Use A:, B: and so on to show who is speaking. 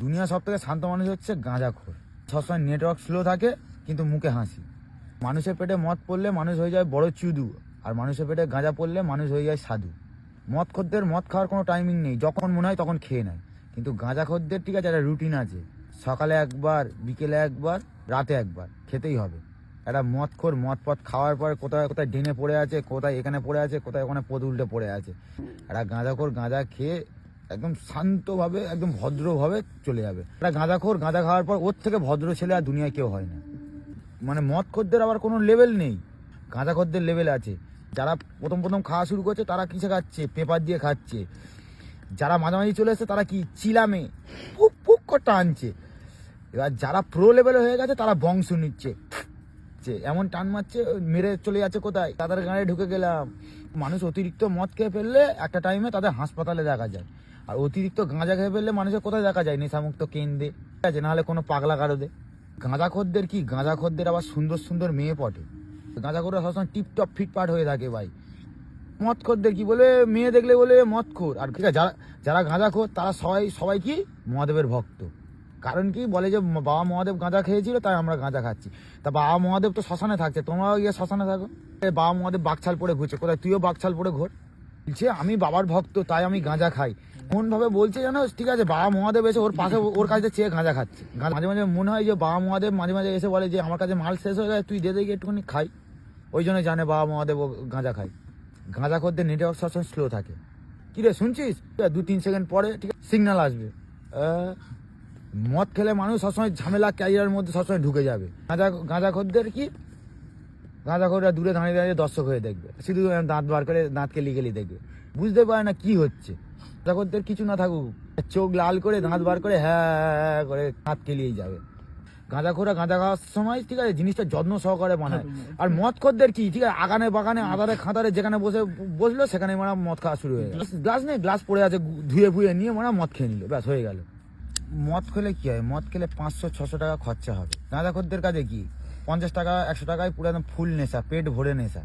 A: দুনিয়া সব থেকে শান্ত মানুষ হচ্ছে গাঁজাখোর। সবসময় নেটওয়ার্ক স্লো থাকে কিন্তু মুখে হাসি। মানুষের পেটে মদ পড়লে মানুষ হয়ে যায় বড় চুদু, আর মানুষের পেটে গাঁজা পড়লে মানুষ হয়ে যায় সাধু। মদখোরদের মদ খাওয়ার কোনো টাইমিং নেই, যখন মনে হয় তখন খেয়ে নেয়। কিন্তু গাঁজাখোরদের ঠিক আছে, একটা রুটিন আছে, সকালে একবার, বিকেলে একবার, রাতে একবার খেতেই হবে। একটা মদখোর মদ খাওয়ার পর কোথায় কোথায় ডেনে পড়ে আছে, কোথায় এখানে পড়ে আছে, কোথায় ওখানে পদ উল্টে পড়ে আছে। একটা গাঁজাখোর গাঁজা খেয়ে একদম শান্তভাবে একদম ভদ্রভাবে চলে যাবে। একটা গাঁজাখোর গাঁজা খাওয়ার পর ওর থেকে ভদ্র ছেলে আর দুনিয়ায় কেউ হয় না। মানে মদখোরদের আবার কোনো লেভেল নেই, গাঁজাখোরদের লেভেল আছে। যারা প্রথম খাওয়া শুরু করছে তারা কিসে খাচ্ছে? পেপার দিয়ে খাচ্ছে। যারা মাঝামাঝি চলে এসছে তারা কি চিলামে পুক পুক করে টানছে। এবার যারা প্রো লেভেলে হয়ে গেছে তারা বংশ নিচ্ছে, এমন টান মারছে, মেরে চলে যাচ্ছে কোথায়, তাদের গাড়ি ঢুকে গেলাম। মানুষ অতিরিক্ত মদ খেয়ে ফেললে একটা টাইমে তাদের হাসপাতালে দেখা যায়, আর অতিরিক্ত গাঁজা খেয়ে ফেললে মানুষের কোথায় দেখা যায়? নেশামুক্ত কেন্দ্রে, ঠিক আছে, নাহলে কোনো পাগলা গারদে। গাঁজাখোরদের কি, গাঁজাখোরদের আবার সুন্দর সুন্দর মেয়ে পটে। গাঁজাখোররা সবসময় টিপটপ ফিটপাট হয়ে থাকে ভাই। মদখোরদের কি বলে, মেয়ে দেখলে বলে মদখোর। আর ঠিক আছে, যারা গাঁজাখোর তারা সবাই কি মহাদেবের ভক্ত। কারণ কি বলে যে বাবা মহাদেব গাঁজা খেয়েছিল তাই আমরা গাঁজা খাচ্ছি। তা বাবা মহাদেব তো শ্মশানে থাকছে, তোমরাও গিয়ে শ্মশানে থাকো। বাবা মহাদেব বাকছাল পরে ঘুরছে, কোথায় তুইও বাকছাল পরে ঘোর। বলছে আমি বাবার ভক্ত তাই আমি গাঁজা খাই। কোন ভাবে বলছে জানো? ঠিক আছে, বাবা মহাদেব এসে ওর পাশে ওর কাছে চেয়ে গাঁজা খাচ্ছে। মাঝে মাঝে মনে হয় যে বাবা মহাদেব মাঝে মাঝে এসে বলে যে আমার কাছে মাল শেষ হয়ে যায়, তুই দে দেখি একটুখানি খাই। ওই জন্য জানে বাবা মহাদেব গাঁজা খায়। গাঁজাখোরদের নেটওয়ার্ক সবসময় স্লো থাকে। কি রে শুনছিস? 2-3 সেকেন্ড পরে ঠিক সিগন্যাল আসবে। মদ খেলে মানুষ সবসময় ঝামেলা ক্যারিয়ারের মধ্যে সবসময় ঢুকে যাবে। গাঁজাখোরদের কি, গাঁজাখোররা দূরে দাঁড়িয়ে দাঁড়িয়ে দর্শক হয়ে দেখবে, শুধু দাঁত বার করে দাঁতকে লিগেলি দেখবে, বুঝতে পারে না কি হচ্ছে। গাঁজাখোরদের কিছু না থাকুক, চোখ লাল করে দাঁত বার করে হ্যাঁ করে দাঁত কেলিয়েই যাবে। গাঁজাখোররা গাঁজা খাওয়ার সময় ঠিক আছে জিনিসটা যত্ন সহকারে বানায়। আর মদখোরদের কি, ঠিক আছে, আগানে বাগানে আধারে খাতারে যেখানে বসলো সেখানে মানে মদ খাওয়া শুরু হয়ে গেল। গ্লাস নেই, গ্লাস পড়ে আছে, ধুয়ে ফুয়ে নিয়ে মানে মদ খেয়ে নিল, ব্যাস হয়ে গেল। মদ খেলে কি হয়? মদ খেলে 500-600 টাকা খরচা হবে। গাঁজাখোরদের কাছে কি 50 টাকা 100 টাকায় পুরো একদম ফুল নেশা, পেট ভরে নেশা।